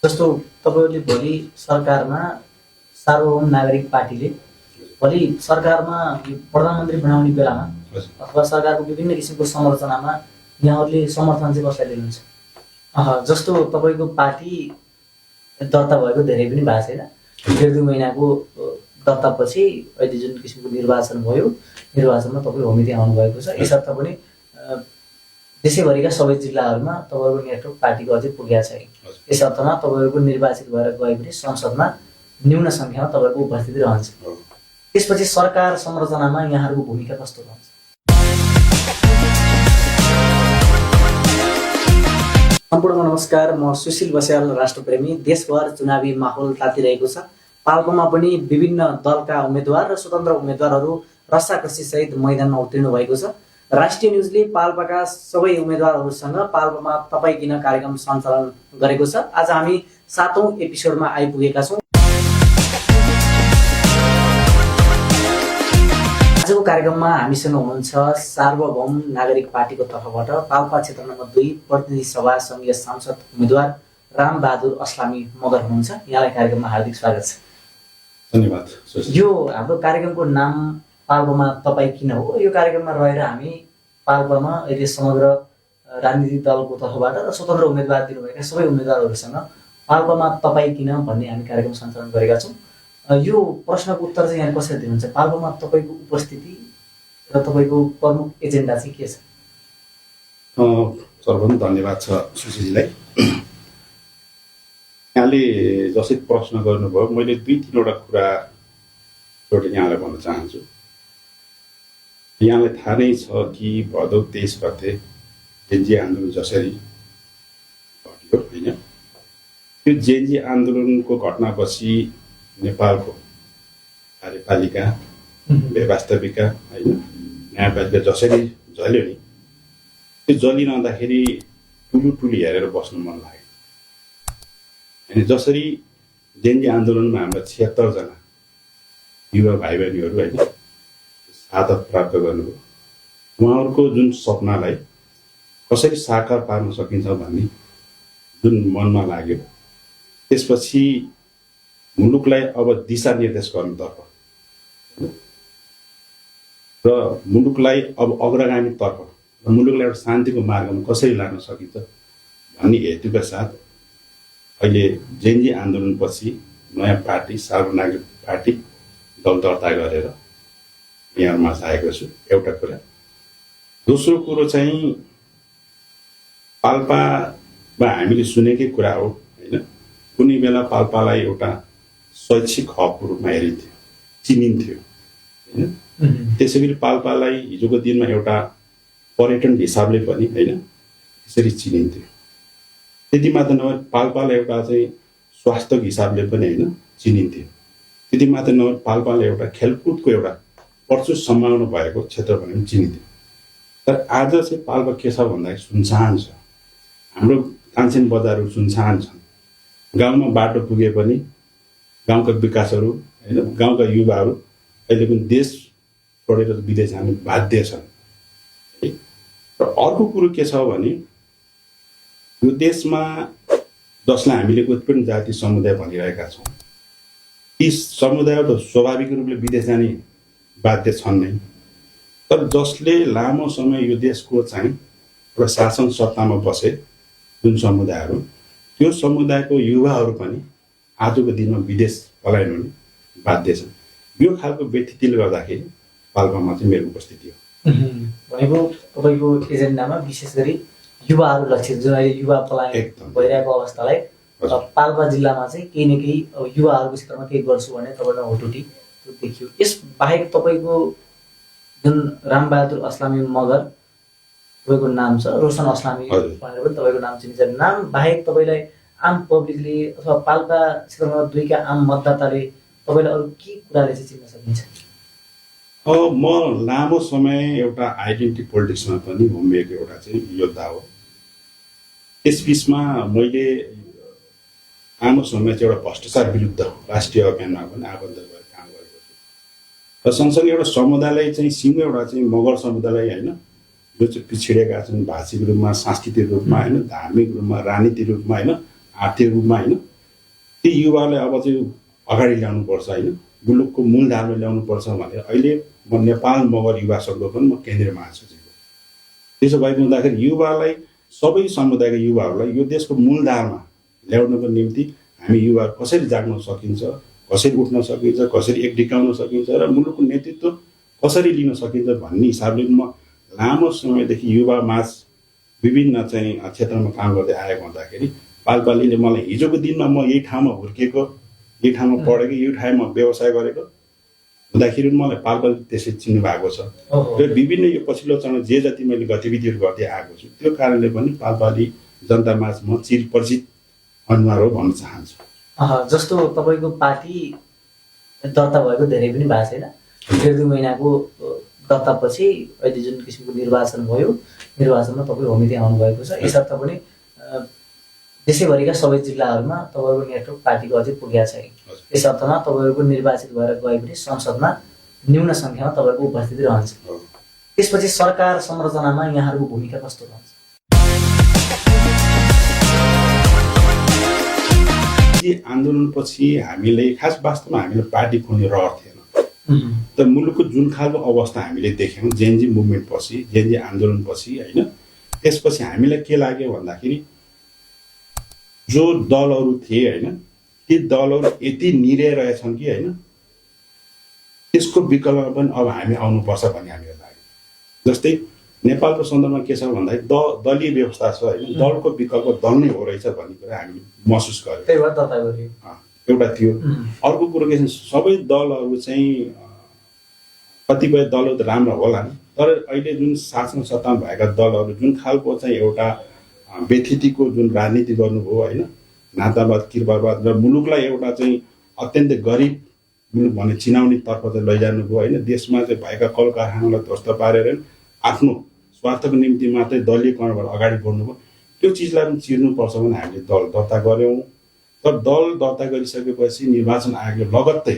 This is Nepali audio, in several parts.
जस्तो तपाईँहरूले भोलि सरकारमा सार्वभौम नागरिक पार्टीले भोलि सरकारमा प्रधानमन्त्री बनाउने बेलामा अथवा सरकारको विभिन्न किसिमको संरचनामा यहाँहरूले समर्थन चाहिँ कसरी लिनुहुन्छ? जस्तो तपाईँको पार्टी दर्ता भएको धेरै पनि भएको छैन, 1.5 महिनाको दर्तापछि अहिले जुन किसिमको निर्वाचन भयो, निर्वाचनमा तपाईँ होमिते आउनुभएको छ। यसर्थ पनि देशैभरिका सबै जिल्लाहरूमा तपाईँहरूको नेटवर्क पार्टीको अझै पुगेको छैन। यस अर्थमा तपाईँहरूको निर्वाचित भएर गए पनि संसदमा न्यून सङ्ख्यामा तपाईँहरूको उपस्थिति रहन्छ। त्यसपछि सरकार संरचनामा यहाँहरूको भूमिका कस्तो रहन्छ? सम्पूर्ण नमस्कार, म सुशील बस्याल, राष्ट्रप्रेमी। देशभर चुनावी माहौल तातिरहेको छ। पाल्पामा पनि विभिन्न दलका उम्मेद्वार र स्वतन्त्र उम्मेद्वारहरू रस्साकस्सी सहित मैदानमा उत्रिनु भएको छ। राष्ट्रिय न्युजले पाल्पाका सबै उम्मेद्वारहरूसँग पाल्पामा तपाईँ किन कार्यक्रम सञ्चालन गरेको छ। आज हामी 7औं एपिसोडमा आइपुगेका छौँ। आजको कार्यक्रममा हामीसँग हुनुहुन्छ सार्वभौम नागरिक पार्टीको तर्फबाट पाल्पा क्षेत्र नम्बर 2 प्रतिनिधि सभा सङ्घीय सांसद उम्मेद्वार रामबहादुर अस्लामी मगर हुनुहुन्छ। यहाँलाई कार्यक्रममा हार्दिक स्वागत छ। धन्यवाद। यो हाम्रो कार्यक्रमको नाम पाल्पामा तपाईँ किन हो। यो कार्यक्रममा रहेर हामी पाल्पामा अहिले समग्र राजनीतिक दलको तर्फबाट र स्वतन्त्र उम्मेद्वार दिनुभएका सबै उम्मेद्वारहरूसँग पाल्पामा तपाईँ किन भन्ने हामी कार्यक्रम सञ्चालन गरेका छौँ। यो प्रश्नको उत्तर चाहिँ यहाँ कसरी दिनुहुन्छ? पाल्पामा तपाईँको उपस्थिति र तपाईँको प्रमुख एजेन्डा चाहिँ के छ? सर्वप्रथम धन्यवाद छ सुशीलजीलाई। यहाँले जसरी प्रश्न गर्नुभयो, मैले 2-3वटा कुरा यहाँलाई भन्न चाहन्छु। यहाँलाई थाहा नै छ कि भदौ 23 गते जेएनजी आन्दोलन जसरी घट्यो होइन, त्यो जेएनजी आन्दोलनको घटनापछि नेपालको कार्यपालिका, व्यवस्थापिका होइन, न्यायपालिका जसरी जल्यो नि, त्यो जलिरहँदाखेरि ठुलो हेरेर बस्नु मन लाग्यो। अनि जसरी जेएनजी आन्दोलनमा हाम्रो 76 जना युवा भाइ बहिनीहरू होइन शहादत प्राप्त गर्नुभयो। उहाँहरूको जुन सपनालाई कसरी साकार पार्न सकिन्छ भन्ने जुन मनमा लाग्यो, त्यसपछि मुलुकलाई अब दिशा निर्देश गर्नुतर्फ र मुलुकलाई अब अग्रगामीतर्फ र मुलुकलाई एउटा शान्तिको मार्गमा कसरी लान सकिन्छ भन्ने हेतुका साथ अहिले जेएनजी आन्दोलनपछि नयाँ पार्टी सार्वभौम नागरिक पार्टी दल दर्ता गरेर यहाँमा आएको छु। एउटा कुरा। दोस्रो कुरो चाहिँ पाल्पामा हामीले सुनेकै कुरा हो होइन, कुनै बेला पाल्पालाई एउटा शैक्षिक हबको रूपमा हेरिन्थ्यो, चिनिन्थ्यो होइन। त्यसै गरी पाल्पालाई हिजोको दिनमा एउटा पर्यटन हिसाबले पनि होइन त्यसरी चिनिन्थ्यो। त्यति मात्र नभएर पाल्पालाई एउटा चाहिँ स्वास्थ्यको हिसाबले पनि होइन चिनिन्थ्यो। त्यति मात्र नभएर पाल्पालाई एउटा खेलकुदको एउटा प्रचुर सम्भावना भएको क्षेत्र भनेर पनि चिनिन्थ्यो। तर आज चाहिँ पाल्पा के छ भन्दाखेरि सुनसान छ। हाम्रो तानसेन बजारहरू सुनसान छन्। गाउँमा बाटो पुगे पनि गाउँका विकासहरू होइन, गाउँका युवाहरू अहिले पनि देश छोडेर विदेश जानु बाध्य छन्। र अर्को कुरो के छ भने यो देशमा जसलाई हामीले उत्पन्न जाति समुदाय भनिरहेका छौँ, यी समुदायहरू स्वाभाविक रूपले विदेश जाने बाध्य छन् नै। तर जसले लामो समय यो देशको चाहिँ एउटा शासन सत्तामा बसे जुन समुदायहरू, त्यो समुदायको युवाहरू पनि आजको दिनमा विदेश पलायन हुने बाध्य छन्। यो खालको व्यतिथिले गर्दाखेरि पाल्पामा चाहिँ मेरो उपस्थिति हो। भनेको तपाईँको एजेन्डामा विशेष गरी युवाहरू लक्षित, जुन अहिले युवा पलायन भइरहेको अवस्थालाई पाल्पा जिल्लामा चाहिँ केही न केही युवाहरूको क्षेत्रमा केही गर्छु भने तपाईँको होटुटी त्यो देखियो। यस बाहेक तपाईँको जुन रामबहादुर अस्लामी मगर तपाईँको नाम छ, रोशन अस्लामी भनेर पनि तपाईँको नाम चिनिन्छ। नाम बाहेक तपाईँलाई आम पब्लिकले अथवा पाल्पा क्षेत्र नम्बर 2 का आम मतदाताले तपाईँलाई अरू के कुराले चाहिँ चिन्न सकिन्छ? म लामो समय एउटा आइडेन्टिटी पोलिटिक्समा पनि घुमिएको एउटा चाहिँ योद्धा हो। यस बिचमा मैले लामो समय चाहिँ एउटा भ्रष्टाचार विरुद्ध राष्ट्रिय अभियानमा पनि आबद्ध गरेर काम गरेको छु। र सँगसँगै एउटा समुदायलाई चाहिँ सिङ्गो एउटा चाहिँ मगर समुदायलाई होइन, जो चाहिँ पिछडिएका छन् भाषिक रूपमा, सांस्कृतिक रूपमा होइन, धार्मिक रूपमा, राजनीतिक रूपमा होइन, आर्थिक रूपमा होइन, ती युवालाई अब चाहिँ अगाडि ल्याउनुपर्छ होइन, मुलुकको मूलधारमा ल्याउनुपर्छ भने अहिले म नेपाल मगर युवा सङ्घको पनि म केन्द्रीय महासचिव हो। त्यसो भएको हुँदाखेरि युवालाई, सबै समुदायका युवाहरूलाई यो देशको मूलधारमा ल्याउनको निम्ति हामी युवाहरू कसरी जाग्न सकिन्छ, कसरी उठ्न सकिन्छ, कसरी एक ढिकाउन सकिन्छ र मुलुकको नेतृत्व कसरी लिन सकिन्छ भन्ने हिसाबले म लामो समयदेखि युवामाझ विभिन्न चाहिँ क्षेत्रमा काम गर्दै आएको हुँदाखेरि पालपालीले मलाई हिजोको दिनमा म यही ठाउँमा हुर्केको, यही ठाउँमा पढेको, यही ठाउँमा व्यवसाय गरेको हुँदाखेरि मलाई पालपाली त्यसै चिन्नु भएको छ र विभिन्न यो पछिल्लो चरण जे जति मैले गतिविधिहरू गर्दै आएको छु त्यो कारणले पनि पालपाली जनतामाझ म चिरपरिचित अनुहार हो भन्न चाहन्छु। जस्तो तपाईँको पार्टी दर्ता भएको धेरै पनि भएको छैन, 1.5 महिनाको दर्तापछि अहिले जुन किसिमको निर्वाचन भयो, निर्वाचनमा तपाईँ होमिते आउनुभएको छ। यसर्थ पनि देशैभरिका सबै जिल्लाहरूमा तपाईँको नेटवर्क पार्टीको अझै पुगेको छैन। यस अर्थमा तपाईँहरूको निर्वाचित भएर गए पनि संसदमा न्यून सङ्ख्यामा तपाईँहरूको उपस्थिति रहन्छ। त्यसपछि सरकार संरचनामा यहाँहरूको भूमिका कस्तो रहन्छ? आन्दोलनपछि हामीले खास वास्तवमा हामीले पार्टी खोल्ने रहर थिएन। त मुलुकको जुन खालको अवस्था हामीले देख्यौँ जेएनजी मुभमेन्ट पछि, जेएनजी आन्दोलनपछि होइन, त्यसपछि हामीलाई के लाग्यो भन्दाखेरि जो दलहरू थिए होइन, ती दलहरू यति निरे रहेछन् कि होइन, त्यसको विकल्पमा पनि अब हामी आउनुपर्छ भन्ने हामीलाई लाग्यो। जस्तै नेपालको सन्दर्भमा के छ भन्दाखेरि दलीय व्यवस्था छ होइन, दलको विकल्प दल नै हो रहेछ भन्ने कुरा हामीले महसुस गर्यौँ। त्यही भएर दर्ता गरियो एउटा थियो। अर्को कुरो के छ, सबै दलहरू चाहिँ कतिपय दलहरू त राम्रो होला नि, तर अहिले जुन शासन सत्तामा भएका दलहरू जुन खालको चाहिँ एउटा व्यथितिको जुन राजनीति गर्नुभयो होइन, नातावाद किरबारवाद र मुलुकलाई एउटा चाहिँ अत्यन्तै गरिब मुलुक भन्ने चिनाउनेतर्फ चाहिँ लैजानुभयो होइन। देशमा चाहिँ भएका कल कारखानालाई ध्वस्त पारेर आफ्नो स्वार्थको निम्ति मात्रै दलीयकरणबाट अगाडि बढ्नुभयो। त्यो चिजलाई पनि चिर्नुपर्छ भने हामीले दल दर्ता गऱ्यौँ। तर दल दर्ता गरिसकेपछि निर्वाचन आयोगले लगत्तै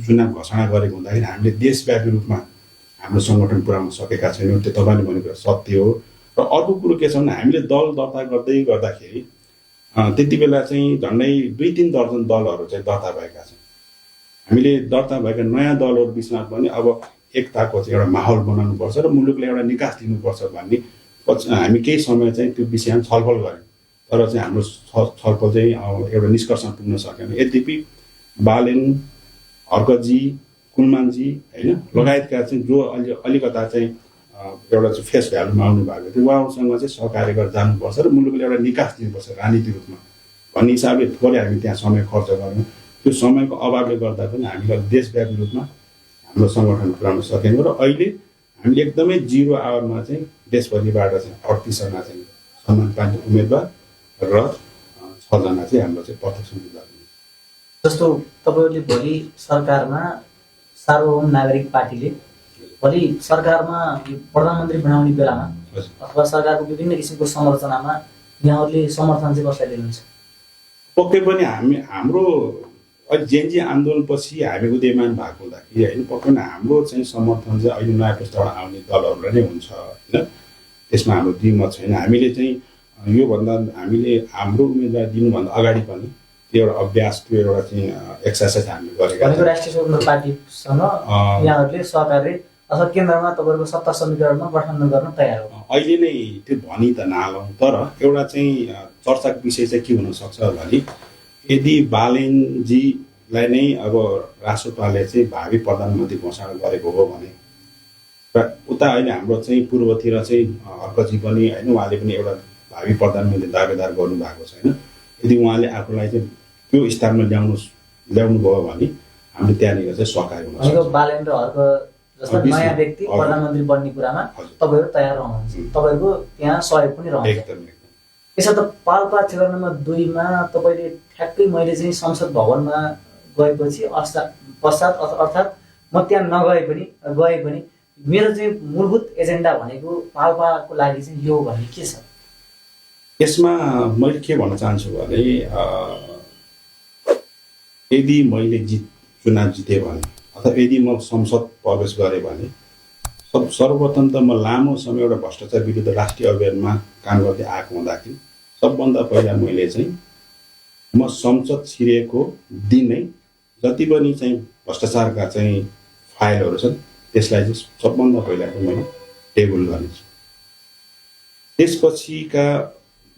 चुनाव घोषणा गरेको हुँदाखेरि हामीले देशव्यापी रूपमा हाम्रो सङ्गठन पुर्याउन सकेका छैनौँ। त्यो तपाईँले भनेको सत्य हो। र अर्को कुरो के छ भने हामीले दल दर्ता गर्दै गर्दाखेरि त्यति बेला चाहिँ झन्डै 2-3 दर्जन दलहरू चाहिँ दर्ता भएका छन्। हामीले दर्ता भएका नयाँ दलहरू बिचमा पनि अब एकताको चाहिँ एउटा माहौल बनाउनुपर्छ र मुलुकले एउटा निकास दिनुपर्छ भन्ने हामी केही समय चाहिँ त्यो विषयमा छलफल गऱ्यौँ। तर चाहिँ हाम्रो छलफल चाहिँ एउटा निष्कर्षमा पुग्न सकेन। यद्यपि बालेन, हर्कजी, कुलमानजी होइन लगायतका चाहिँ जो अलिकता चाहिँ एउटा चाहिँ फेस भ्यालुमा आउनु भएको थियो, उहाँसँग चाहिँ सहकार्य गरेर जानुपर्छ र मुलुकले एउटा निकास दिनुपर्छ राजनीतिक रूपमा भन्ने हिसाबले थोरै हामी त्यहाँ समय खर्च गऱ्यौँ। त्यो समयको अभावले गर्दा पनि हामीले देशव्यापी रूपमा हाम्रो सङ्गठन पुर्याउन सकेनौँ र अहिले हामीले एकदमै 0 आवरमा चाहिँ देशभरिबाट चाहिँ 38 जना चाहिँ सम्मान पाउने उम्मेदवार र 6 जना चाहिँ हाम्रो चाहिँ प्रत्यक्ष उम्मेदवार। जस्तो तपाईँहरूले भोलि सरकारमा सार्वभौम नागरिक पार्टीले भोलि सरकारमा प्रधानमन्त्री बनाउने बेलामा अथवा सरकारको विभिन्न किसिमको संरचनामा यहाँहरूले समर्थन चाहिँ कसरी लिनुहुन्छ? पक्कै पनि हाम्रो अहिले जेएनजी आन्दोलनपछि हामी उदयमान भएको हुँदाखेरि होइन, पक्कै पनि हाम्रो चाहिँ समर्थन चाहिँ अहिले नयाँ पुस्ताबाट आउने दलहरूलाई नै हुन्छ होइन। त्यसमा हाम्रो द्विमत छैन। हामीले चाहिँ योभन्दा हामीले हाम्रो उम्मेदवार दिनुभन्दा अगाडि पनि त्यो एउटा अभ्यास, त्यो एउटा चाहिँ एक्सर्साइज हामीले गरेका छौँ। राष्ट्रिय स्वतन्त्र पार्टीसँग यहाँहरूले सहकार्य अथवा केन्द्रमा तपाईँहरूको सत्ता समीकरणमा गठबन्धन गर्न तयार हो? अहिले नै त्यो भनि त नहालौँ, तर एउटा चाहिँ चर्चाको विषय चाहिँ के हुनसक्छ भने यदि बालेनजीलाई नै अब राष्ट्रपालले चाहिँ भावी प्रधानमन्त्री घोषणा गरेको हो भने र उता अहिले हाम्रो चाहिँ पूर्वतिर चाहिँ हर्कजी पनि होइन, उहाँले पनि एउटा भावी प्रधानमन्त्री दावेदार गर्नुभएको छैन। यदि उहाँले आफूलाई चाहिँ त्यो स्थानमा ल्याउनु भयो भने हामीले त्यहाँनिर चाहिँ सहकार्य हुन सक्छ। बालेन र हर्क जस्ता नयाँ व्यक्ति प्रधानमन्त्री बन्ने कुरामा तपाईँहरू तयार रहनुहुन्छ, तपाईँहरूको त्यहाँ सहयोग पनि रहन्छ? एकदम। यसर्थ पाल्पा क्षेत्र नम्बर 2 मा तपाईँले ठ्याक्कै मैले चाहिँ संसद भवनमा गएपछि पश्चात अर्थात् म त्यहाँ गए पनि मेरो चाहिँ मूलभूत एजेन्डा भनेको पाल्पाको लागि चाहिँ यो भन्ने के छ? यसमा मैले के भन्न चाहन्छु भने यदि मैले चुनाव जितेँ भने अथवा यदि म संसद प्रवेश गरेँ भने सर्वप्रथम त म लामो समय एउटा भ्रष्टाचार विरुद्ध राष्ट्रिय अभियानमा काम गर्दै आएको हुँदाखेरि सबभन्दा पहिला मैले चाहिँ म संसद छिरेको दिनै जति पनि चाहिँ भ्रष्टाचारका चाहिँ फाइलहरू छन् त्यसलाई चाहिँ सबभन्दा पहिला चाहिँ मैले टेबल गर्नेछु। त्यसपछिका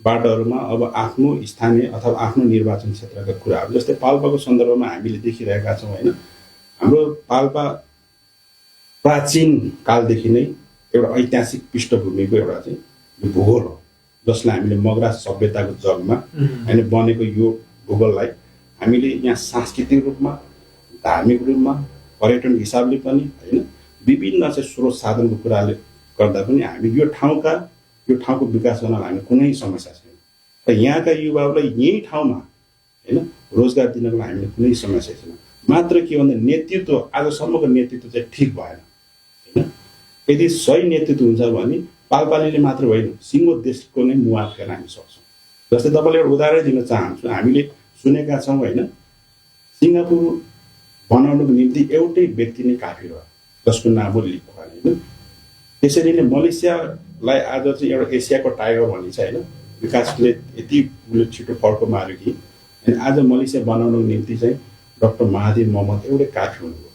बाटोहरूमा अब आफ्नो स्थानीय अथवा आफ्नो निर्वाचन क्षेत्रका कुराहरू जस्तै पाल्पाको सन्दर्भमा हामीले देखिरहेका छौँ होइन। हाम्रो पाल्पा प्राचीन कालदेखि नै एउटा ऐतिहासिक पृष्ठभूमिको एउटा चाहिँ भूगोल हो जसलाई हामीले मगरा सभ्यताको जगमा होइन बनेको यो भूगोललाई हामीले यहाँ सांस्कृतिक रूपमा धार्मिक रूपमा पर्यटन हिसाबले पनि होइन विभिन्न चाहिँ स्रोत साधनको कुराले गर्दा पनि हामी यो ठाउँको विकास गर्नलाई हामी कुनै समस्या छैन र यहाँका युवाहरूलाई यही ठाउँमा होइन रोजगार दिनको लागि हामीले कुनै समस्या छैन। मात्र के भन्दा नेतृत्व आजसम्मको नेतृत्व चाहिँ ठिक भएन होइन। यदि सही नेतृत्व हुन्छ भने पाल्पालीले मात्र होइन सिङ्गो देशको नै मुहार फेर्न हामी सक्छौँ। जस्तै तपाईँले एउटा उदाहरण दिन चाहन्छु, हामीले सुनेका छौँ होइन सिङ्गापुर बनाउनुको निम्ति एउटै व्यक्ति नै काफी रह्यो जसको नाम हो ली कुआन होइन। त्यसरी नै मलेसियालाई आज चाहिँ एउटा एसियाको टाइगर भनिन्छ होइन। विकासले यति उसले छिटो फड्को मार्यो कि अनि आज मलेसिया बनाउनुको निम्ति चाहिँ डाक्टर महादेव मोहम्मद एउटै काफी हुनुभयो।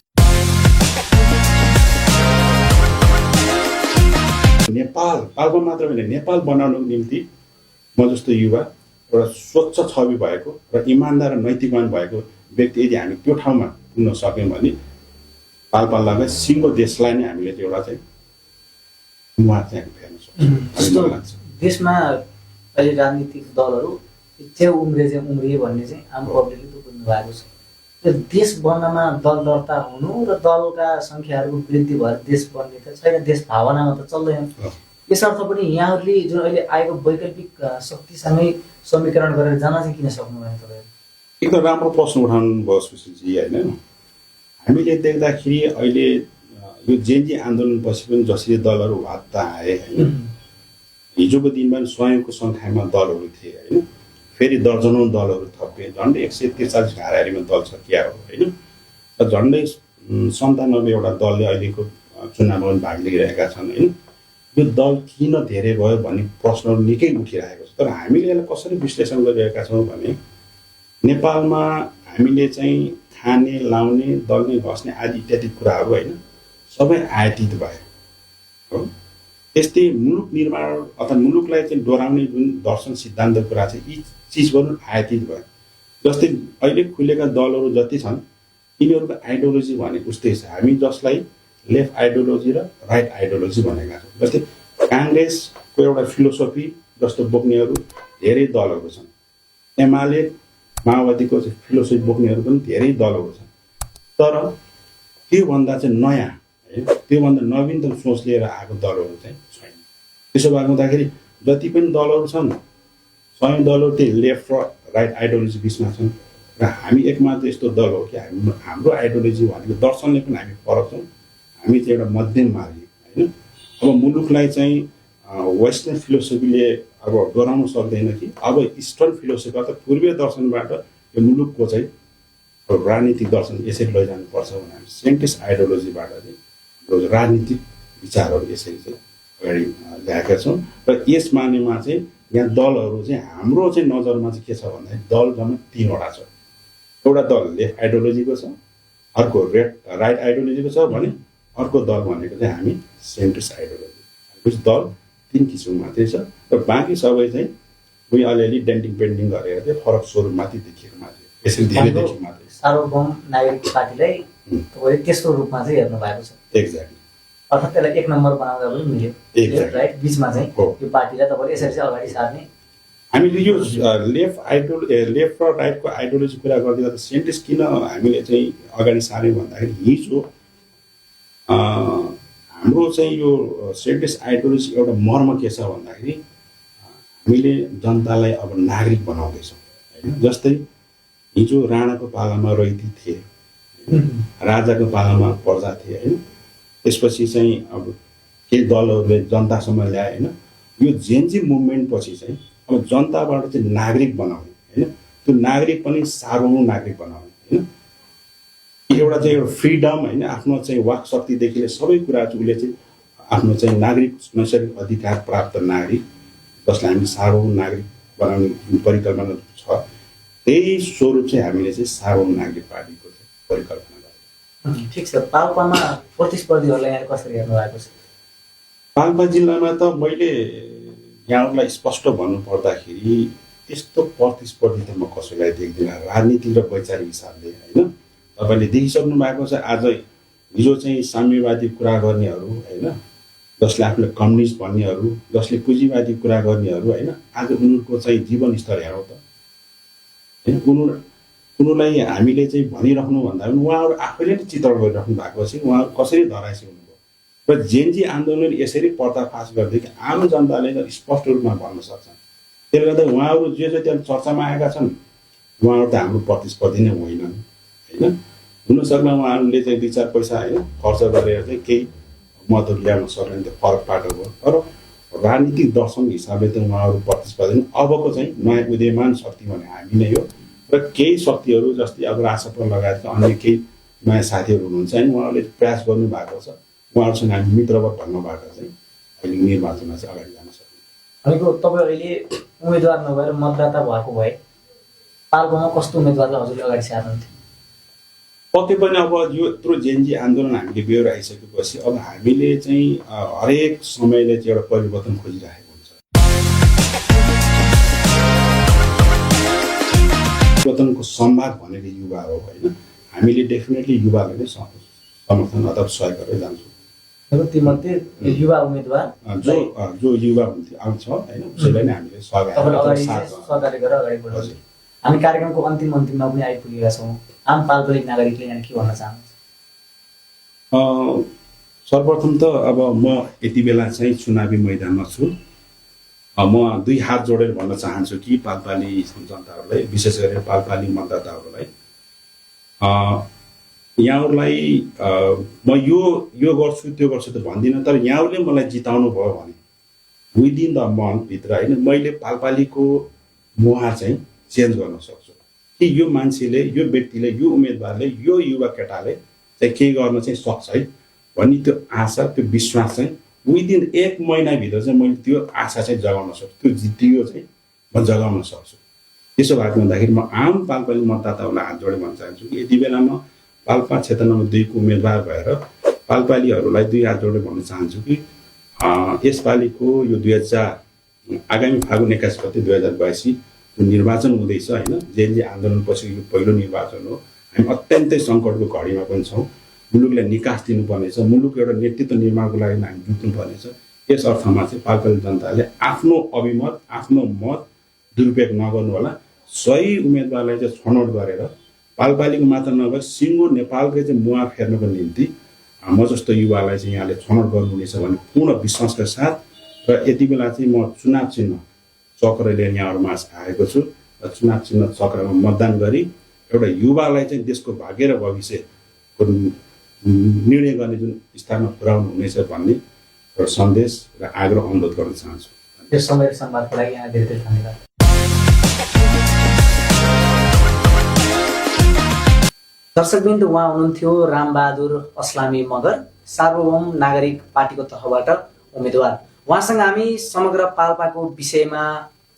पाल्पा मात्र होइन नेपाल बनाउनुको निम्ति म जस्तो युवा एउटा स्वच्छ छवि भएको र इमान्दार र नैतिकवान भएको व्यक्ति यदि हामी त्यो ठाउँमा पुग्न सक्यौँ भने पाल्पालाई सिङ्गो देशलाई नै हामीले एउटा चाहिँ मुहार चाहिँ फेर्न सक्छौँ। देशमा अहिले राजनीतिक दलहरू च्याउ उम्रिए भन्ने चाहिँ आम पब्लिकले त बुझ्नु भएको छ। त्यो देश बन्नमा दल दर्ता हुनु र दलका सङ्ख्याहरूको वृद्धि भएर देश बन्ने त छैन, देश भावनामा त चल्दैन। यसर्थ पनि यहाँहरूले जुन अहिले आएको वैकल्पिक शक्तिसँगै समीकरण गरेर जान चाहिँ किन सक्नु भएन तपाईँहरू? एकदम राम्रो प्रश्न उठाउनु भयो सुशीलजी होइन। हामीले देख्दाखेरि अहिले यो जेएनजी आन्दोलनपछि पनि जसरी दलहरू वात्ता आए होइन, हिजोको दिनमा सयौँको सङ्ख्यामा दलहरू थिए होइन। फेरि दर्जनौँ दलहरू थपे, झन्डै 143 हाराहारीमा दल छ क्या हो होइन। र झन्डै 97वटा दलले अहिलेको चुनावमा भाग लिइरहेका छन् होइन। यो दल किन धेरै भयो भन्ने प्रश्नहरू निकै उठिरहेको छ। तर हामीले यसलाई कसरी विश्लेषण गरिरहेका छौँ भने नेपालमा हामीले चाहिँ खाने लाउने दल्ने घस्ने आदि इत्यादि कुराहरू होइन सबै आयातित भयो हो। त्यस्तै मुलुक निर्माण अथवा मुलुकलाई चाहिँ डोराउने जुन दर्शन सिद्धान्त कुरा छ यी चिजहरू आयातित भयो। जस्तै अहिले खुलेका दलहरू जति छन् यिनीहरूको आइडियोलोजी भनेको उस्तै छ। हामी जसलाई लेफ्ट आइडियोलोजी र राइट आइडियोलोजी भनेका छौँ। जस्तै काङ्ग्रेसको एउटा फिलोसफी जस्तो बोक्नेहरू धेरै दलहरू छन्, एमाले माओवादीको फिलोसफी बोक्नेहरू पनि धेरै दलहरू छन्। तर त्योभन्दा चाहिँ नयाँ है त्योभन्दा नवीनतम सोच लिएर आएको दलहरू चाहिँ छैन। त्यसो भएको हुँदाखेरि जति पनि दलहरू छन् सयौँ दलहरू त्यही लेफ्ट र राइट आइडियोलोजी बिचमा छन् र हामी एकमात्र यस्तो दल हो कि हाम्रो आइडियोलोजी भनेको दर्शनले पनि हामी फरक छौँ। हामी चाहिँ एउटा मध्यम मार्गी होइन। अब मुलुकलाई चाहिँ वेस्टर्न फिलोसफीले अब डोराउन सक्दैन कि अब इस्टर्न फिलोसफी अर्थात् पूर्वीय दर्शनबाट यो मुलुकको चाहिँ राजनीतिक दर्शन यसरी लैजानुपर्छ भने हामी सेन्ट्रिस्ट आइडियोलोजीबाट चाहिँ हाम्रो राजनीतिक विचारहरू यसरी चाहिँ अगाडि ल्याएका छौँ। र यस मानेमा चाहिँ यहाँ दलहरू चाहिँ हाम्रो चाहिँ नजरमा चाहिँ के छ भन्दाखेरि दल जम्मा 3वटा छ। एउटा दल लेफ्ट आइडियोलोजीको छ, अर्को राइट आइडियोलोजीको छ भने अर्को दल भनेको चाहिँ हामी सेन्ट्रिस्ट आइडियोलोजी। दल 3 किसिम मात्रै छ र बाँकी सबै चाहिँ उयो अलिअलि डेन्टिङ पेन्टिङ गरेर चाहिँ फरक स्वरूप माथि देखिएको मात्रै यसरी धेरै देखिएको मात्रै। सार्वभौम नागरिक पार्टीलाई तपाईँले त्यस्तो रूपमा चाहिँ हेर्नु भएको छ। एक्ज्याक्टली। अर्थात् त्यसलाई 1 नम्बर बनाउँदा पनि मिल्यो। लेफ्ट राइट बिचमा चाहिँ यो पार्टीलाई तपाईँले यसरी चाहिँ अगाडि सार्ने। हामीले यो लेफ्ट र राइटको आइडियोलोजी कुरा गर्दै गर्दा सेन्ट्रिस्ट किन हामीले चाहिँ अगाडि सार्यौँ भन्दाखेरि हिजो हाम्रो चाहिँ यो सेन्ट्रिस्ट आइडियोलोजी एउटा मर्म के छ भन्दाखेरि हामीले जनतालाई अब नागरिक बनाउँदैछौँ होइन। जस्तै हिजो राणाको पालामा रैती थिए, राजाको पालामा प्रजा थिए होइन। त्यसपछि चाहिँ अब केही दलहरूले जनतासम्म ल्याए होइन। यो जेएनजी मुभमेन्ट पछि चाहिँ अब जनताबाट चाहिँ नागरिक बनाउने होइन। त्यो नागरिक पनि सार्वभौम नागरिक बनाउने होइन। एउटा चाहिँ एउटा फ्रिडम होइन, आफ्नो चाहिँ वाक शक्तिदेखि लिएर सबै कुरा चाहिँ उसले चाहिँ आफ्नो चाहिँ नागरिक नैसर्गिक अधिकार प्राप्त नागरिक जसलाई हामी सार्वभौम नागरिक बनाउने जुन परिकल्पना छ त्यही स्वरूप चाहिँ हामीले चाहिँ सार्वभौम नागरिक पार्टीको परिकल्पना गरेको। ठिक छ, पाल्पामा प्रतिस्पर्धीहरूलाई यहाँ कसरी हेर्नु भएको छ? पाल्पा जिल्लामा त मैले यहाँहरूलाई स्पष्ट भन्नु पर्दाखेरि त्यस्तो प्रतिस्पर्धी त म कसैलाई देख्दिनँ राजनीतिक र वैचारिक हिसाबले, होइन। तपाईँले देखिसक्नु भएको छ आज हिजो चाहिँ साम्यवादी कुरा गर्नेहरू, होइन, जसले आफूलाई कम्युनिस्ट भन्नेहरू, जसले पुँजीवादी कुरा गर्नेहरू, होइन, आज उनीहरूको चाहिँ जीवन स्तर हेरौँ त, होइन। उनीहरूलाई हामीले चाहिँ भनिराख्नु भन्दा पनि उहाँहरू आफैले नै चित्रण गरिराख्नु भएको छ उहाँहरू कसरी धराइसी हुनुभयो। र जेनजी आन्दोलन यसरी पर्दाफास गर्दै कि आम जनताले त स्पष्ट रूपमा भन्न सक्छन्। त्यसले गर्दा उहाँहरू जे त्यहाँ चर्चामा आएका छन् उहाँहरू त हाम्रो प्रतिस्पर्धी नै होइनन्, होइन। हुनसक्ला उहाँहरूले चाहिँ 2-4 पैसा, होइन, खर्च गरेर चाहिँ केही मतहरू ल्याउन सक्ने त्यो फरक पाटो हो। तर राजनीतिक दर्शन हिसाबले त उहाँहरू प्रतिस्पर्धी अबको चाहिँ नयाँ उदयमान शक्ति भने हामी नै हो। र केही शक्तिहरू जस्तै अब रासपा लगायतका अन्य केही नयाँ साथीहरू हुनुहुन्छ, होइन, उहाँहरूले प्रयास गर्नु भएको छ। उहाँहरूसँग हामी मित्रवत ढङ्गबाट चाहिँ अहिले निर्वाचनमा चाहिँ अगाडि जान सक्छौँ। भनेको तपाईँ अहिले उम्मेदवार नभएर मतदाता भएको भए पाल्पामा कस्तो उम्मेदवारलाई हजुरले अगाडि सार्नुहुन्थ्यो? पक्कै पनि अब यो यत्रो जेनजी आन्दोलन हामीले बेहोर आइसकेपछि अब हामीले चाहिँ हरेक समयले चाहिँ एउटा परिवर्तन खोजिरहेको हुन्छ। परिवर्तनको सम्वाद भनेको युवा हो, होइन। हामीले डेफिनेटली युवालाई नै समर्थन अथवा सहयोग गरेर जान्छौँ। तीमध्ये युवा उम्मेदवार जो युवा आउँछ, होइन, उसैलाई नै हामीले सहकार्य गरेर अगाडि बढाउँछ। हामी कार्यक्रमको अन्तिममा पनि आइपुगेका छौँ। आम पाल्पालिक नागरिकले यहाँ के भन्न चाहनुहुन्छ? सर्वप्रथम त अब म यति बेला चाहिँ चुनावी मैदानमा छु। म 2 हात जोडेर भन्न चाहन्छु कि पाल्पाली जनताहरूलाई, विशेष गरेर पाल्पाली मतदाताहरूलाई, यहाँहरूलाई म यो गर्छु त्यो गर्छु त भन्दिनँ। तर यहाँहरूले मलाई जिताउनु भयो भने विदिन द मन्थभित्र, होइन, मैले पाल्पालीको मुहार चाहिँ चेन्ज गर्न सक्छु कि यो मान्छेले, यो व्यक्तिले, यो उम्मेदवारले, यो युवा केटाले चाहिँ के गर्न चाहिँ सक्छ है भन्ने त्यो आशा, त्यो विश्वास चाहिँ विदिन 1 महिनाभित्र चाहिँ मैले त्यो आशा चाहिँ जगाउन सक्छु। त्यो जितियो चाहिँ म जगाउन सक्छु। त्यसो भएको हुँदाखेरि म आम पाल्पाली मतदाताहरूलाई हात जोडेर भन्न चाहन्छु कि यति बेला म पाल्पा क्षेत्र नम्बर 2 को उम्मेदवार भएर पाल्पालीहरूलाई 2 हात जोडेर भन्न चाहन्छु कि यसपालिको यो आगामी फागुन 21 गते 2022 निर्वाचन हुँदैछ, होइन। जेनजी आन्दोलनपछि यो पहिलो निर्वाचन हो। हामी अत्यन्तै सङ्कटको घडीमा पनि छौँ। मुलुकलाई निकास दिनुपर्नेछ, मुलुकको एउटा नेतृत्व निर्माणको लागि हामी जुट्नुपर्नेछ। यस अर्थमा चाहिँ पाल्पाली जनताले आफ्नो अभिमत, आफ्नो मत दुरुपयोग नगर्नु होला। सही उम्मेदवारलाई चाहिँ छनौट गरेर पाल्पालीको मात्र नभएर सिङ्गो नेपालकै चाहिँ मुहा फेर्नको निम्ति म जस्तो युवालाई चाहिँ यहाँले छनौट गर्नुहुनेछ भन्ने पूर्ण विश्वासका साथ र यति बेला चाहिँ म चुनाव चिन्ह चक्र लिएर यहाँहरूमा आएको छु र चुनाव चिन्ह चक्रमा मतदान गरी एउटा युवालाई चाहिँ देशको भाग्य र भविष्यको निर्णय गर्ने जुन स्थानमा पुर्याउनु हुनेछ भन्ने एउटा सन्देश र आग्रह अनुरोध गर्न चाहन्छु। यस समय संवादको लागि यहाँ धेरै धेरै धन्यवाद। दर्शकबिन्द, उहाँ हुनुहुन्थ्यो रामबहादुर अस्लामी मगर, सार्वभौम नागरिक पार्टीको तर्फबाट उम्मेदवार। उहाँसँग हामी समग्र पाल्पाको विषयमा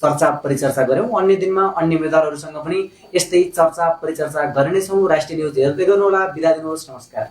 चर्चा परिचर्चा गऱ्यौँ। अन्य दिनमा अन्य उम्मेदवारहरूसँग पनि यस्तै चर्चा परिचर्चा गर्ने नै छौँ। राष्ट्रिय न्युज हेर्दै गर्नुहोला। बिदा दिनुहोस्। नमस्कार।